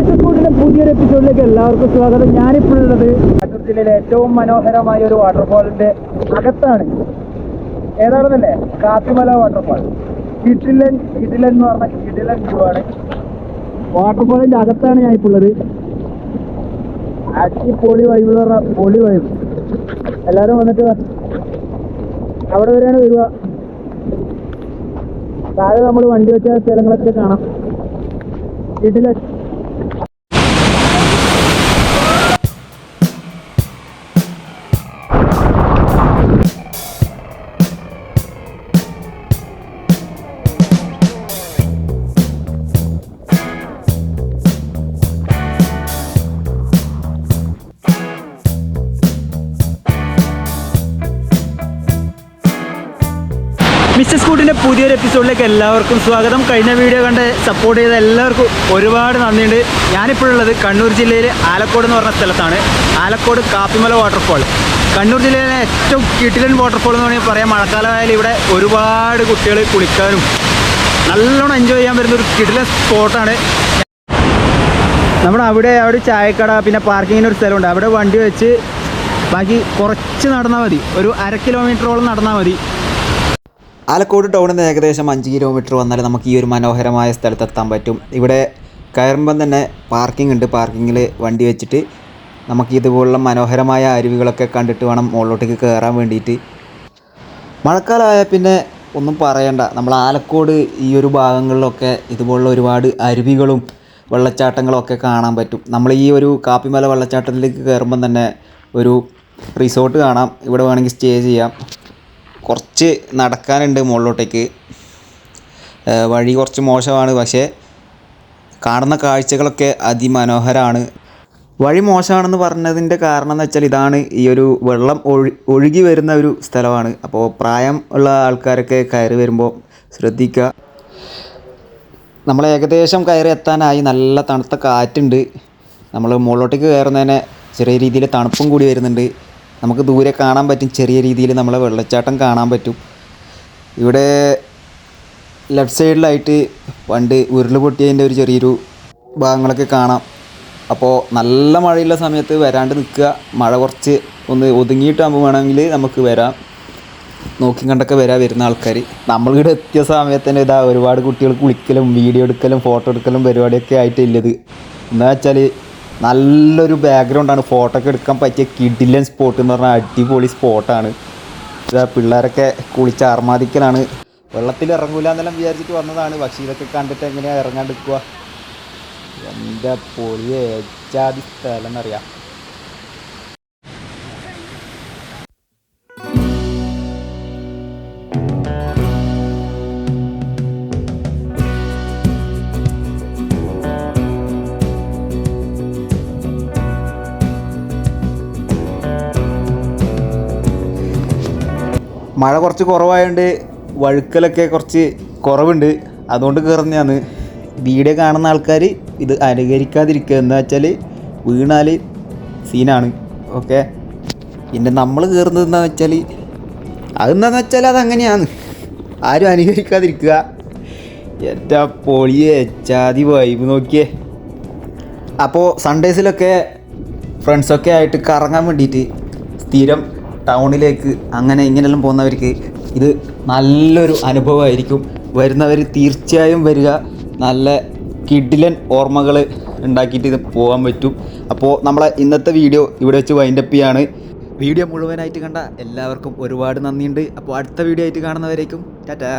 Mister സ്കൂട്ടിന്റെ പുതിയൊരു എപ്പിസോഡിലേക്ക് എല്ലാവർക്കും സ്വാഗതം. ഞാനിപ്പോഴുള്ളത് കണ്ണൂർ ജില്ലയിലെ ഏറ്റവും മനോഹരമായ ഒരു വാട്ടർഫാളിന്റെ അകത്താണ്. ഏതാണെന്നല്ലേ? കാപ്പിമല വാട്ടർഫാൾ. കിടിലൻ എന്ന് പറഞ്ഞ കിടിലൻ വ്യൂ ആണ്. വാട്ടർഫാളിന്റെ അകത്താണ് ഞാനിപ്പോൾ ഉള്ളത്. പൊളി വൈബ് എന്ന് പറഞ്ഞാൽ പൊളി വൈബ്. എല്ലാവരും വന്നിട്ട് അവിടെ വരെയാണ് വരിക. താഴെ നമ്മൾ വണ്ടി വെച്ച സ്ഥലങ്ങളൊക്കെ കാണാം. കിടിലൻ. മിസ്റ്റർ സ്കൂട്ടിൻ്റെ പുതിയൊരു എപ്പിസോഡിലേക്ക് എല്ലാവർക്കും സ്വാഗതം. കഴിഞ്ഞ വീഡിയോ കണ്ട് സപ്പോർട്ട് ചെയ്ത എല്ലാവർക്കും ഒരുപാട് നന്ദിയുണ്ട്. ഞാനിപ്പോഴുള്ളത് കണ്ണൂർ ജില്ലയിലെ ആലക്കോട് എന്ന് പറഞ്ഞ സ്ഥലത്താണ്. ആലക്കോട് കാപ്പിമല വാട്ടർഫാൾ കണ്ണൂർ ജില്ലയിലെ ഏറ്റവും കിടിലൻ വാട്ടർഫാൾ എന്ന് വേണമെങ്കിൽ പറയാം. മഴക്കാലമായാലും ഇവിടെ ഒരുപാട് കുട്ടികൾ കുളിക്കാനും നല്ലോണം എൻജോയ് ചെയ്യാൻ വരുന്നൊരു കിടിലൻ സ്പോട്ടാണ്. നമ്മുടെ അവിടെ ചായക്കട, പിന്നെ പാർക്കിങ്ങിന് ഒരു സ്ഥലമുണ്ട്. അവിടെ വണ്ടി വെച്ച് ബാക്കി കുറച്ച് നടന്നാൽ മതി. ഒരു 1/2 കിലോമീറ്ററോളം നടന്നാൽ മതി. ആലക്കോട് ടൗണിൽ നിന്ന് ഏകദേശം 5 കിലോമീറ്റർ വന്നാൽ നമുക്ക് ഈ ഒരു മനോഹരമായ സ്ഥലത്തെത്താൻ പറ്റും. ഇവിടെ കയറുമ്പം തന്നെ പാർക്കിംഗ് ഉണ്ട്. പാർക്കിങ്ങിൽ വണ്ടി വെച്ചിട്ട് നമുക്ക് ഇതുപോലുള്ള മനോഹരമായ അരുവികളൊക്കെ കണ്ടിട്ട് വേണം മുകളിലോട്ടേക്ക് കയറാൻ വേണ്ടിയിട്ട്. മഴക്കാലമായ പിന്നെ ഒന്നും പറയണ്ട. നമ്മൾ ആലക്കോട് ഈ ഒരു ഭാഗങ്ങളിലൊക്കെ ഇതുപോലുള്ള ഒരുപാട് അരുവികളും വെള്ളച്ചാട്ടങ്ങളും ഒക്കെ കാണാൻ പറ്റും. നമ്മൾ ഈ ഒരു കാപ്പിമല വെള്ളച്ചാട്ടത്തിലേക്ക് കയറുമ്പം തന്നെ ഒരു റിസോർട്ട് കാണാം. ഇവിടെ വേണമെങ്കിൽ സ്റ്റേ ചെയ്യാം. കുറച്ച് നടക്കാനുണ്ട് മുകളിലോട്ടേക്ക്. വഴി കുറച്ച് മോശമാണ്, പക്ഷേ കാണുന്ന കാഴ്ചകളൊക്കെ അതിമനോഹരമാണ്. വഴി മോശമാണെന്ന് പറഞ്ഞതിൻ്റെ കാരണം എന്ന് വെച്ചാൽ ഇതാണ്, ഈ ഒരു വെള്ളം ഒഴുകി വരുന്ന ഒരു സ്ഥലമാണ്. അപ്പോൾ പ്രായം ഉള്ള ആൾക്കാരൊക്കെ കയറി വരുമ്പോൾ ശ്രദ്ധിക്കുക. നമ്മൾ ഏകദേശം കയറി എത്താനായി. നല്ല തണുത്ത കാറ്റുണ്ട്. നമ്മൾ മുകളിലോട്ടേക്ക് കയറുന്നതിന് ചെറിയ രീതിയിൽ തണുപ്പും കൂടി വരുന്നുണ്ട്. നമുക്ക് ദൂരെ കാണാൻ പറ്റും, ചെറിയ രീതിയിൽ നമ്മളെ വെള്ളച്ചാട്ടം കാണാൻ പറ്റും. ഇവിടെ ലെഫ്റ്റ് സൈഡിലായിട്ട് പണ്ട് ഉരുൾ പൊട്ടിയതിൻ്റെ ഒരു ചെറിയൊരു ഭാഗങ്ങളൊക്കെ കാണാം. അപ്പോൾ നല്ല മഴയുള്ള സമയത്ത് വരാണ്ട് നിൽക്കുക. മഴ കുറച്ച് ഒന്ന് ഒതുങ്ങിയിട്ടാകുമ്പോൾ വേണമെങ്കിൽ നമുക്ക് വരാം. നോക്കി കണ്ടൊക്കെ വരുന്ന ആൾക്കാർ. നമ്മളിവിടെ എത്തിയ സമയത്ത് തന്നെ ഇതാ ഒരുപാട് കുട്ടികൾ കുളിക്കലും വീഡിയോ എടുക്കലും ഫോട്ടോ എടുക്കലും പരിപാടിയൊക്കെ ആയിട്ടില്ലത്. എന്താ വെച്ചാൽ നല്ലൊരു ബാക്ക്ഗ്രൗണ്ടാണ്. ഫോട്ടോ ഒക്കെ എടുക്കാൻ പറ്റിയ കിടിലൻ സ്പോട്ട് എന്ന് പറഞ്ഞാൽ അടിപൊളി സ്പോട്ടാണ്. പിള്ളേരൊക്കെ കുളിച്ച് ആർമാദിക്കലാണ്. വെള്ളത്തിൽ ഇറങ്ങൂല എന്നെല്ലാം വിചാരിച്ചിട്ട് വന്നതാണ്. പക്ഷേ ഇതൊക്കെ കണ്ടിട്ട് എങ്ങനെയാണ് ഇറങ്ങാണ്ടിരിക്കുക? എൻ്റെ പൊളിയെ ഏച്ചാതി സ്ഥലം എന്നറിയാം. മഴ കുറച്ച് കുറവായതുകൊണ്ട് വഴുക്കലൊക്കെ കുറച്ച് കുറവുണ്ട്. അതുകൊണ്ട് കയറുന്നതാണ്. വീഡിയോ കാണുന്ന ആൾക്കാർ ഇത് അനുകരിക്കാതിരിക്കുക. എന്താ വെച്ചാൽ വീണാൽ സീനാണ്. ഓക്കെ. പിന്നെ നമ്മൾ കയറുന്നത് എന്താണെന്ന് വെച്ചാൽ അതങ്ങനെയാണ്. ആരും അനുകരിക്കാതിരിക്കുക. എൻ്റെ പൊളിയെ ചാതി വൈബ് നോക്കിയേ. അപ്പോൾ സൺഡേസിലൊക്കെ ഫ്രണ്ട്സൊക്കെ ആയിട്ട് കറങ്ങാൻ വേണ്ടിയിട്ട് സ്ഥിരം ടൗണിലേക്ക് അങ്ങനെ ഇങ്ങനെയെല്ലാം പോകുന്നവർക്ക് ഇത് നല്ലൊരു അനുഭവമായിരിക്കും. വരുന്നവർ തീർച്ചയായും വരിക. നല്ല കിടിലൻ ഓർമ്മകൾ ഉണ്ടാക്കിയിട്ട് ഇത് പോകാൻ പറ്റും. അപ്പോൾ നമ്മളെ ഇന്നത്തെ വീഡിയോ ഇവിടെ വെച്ച് വൈൻഡപ്പ് ചെയ്യാണ്. വീഡിയോ മുഴുവനായിട്ട് കണ്ട എല്ലാവർക്കും ഒരുപാട് നന്ദിയുണ്ട്. അപ്പോൾ അടുത്ത വീഡിയോ ആയിട്ട് കാണുന്നവരേക്കും ടാറ്റാ.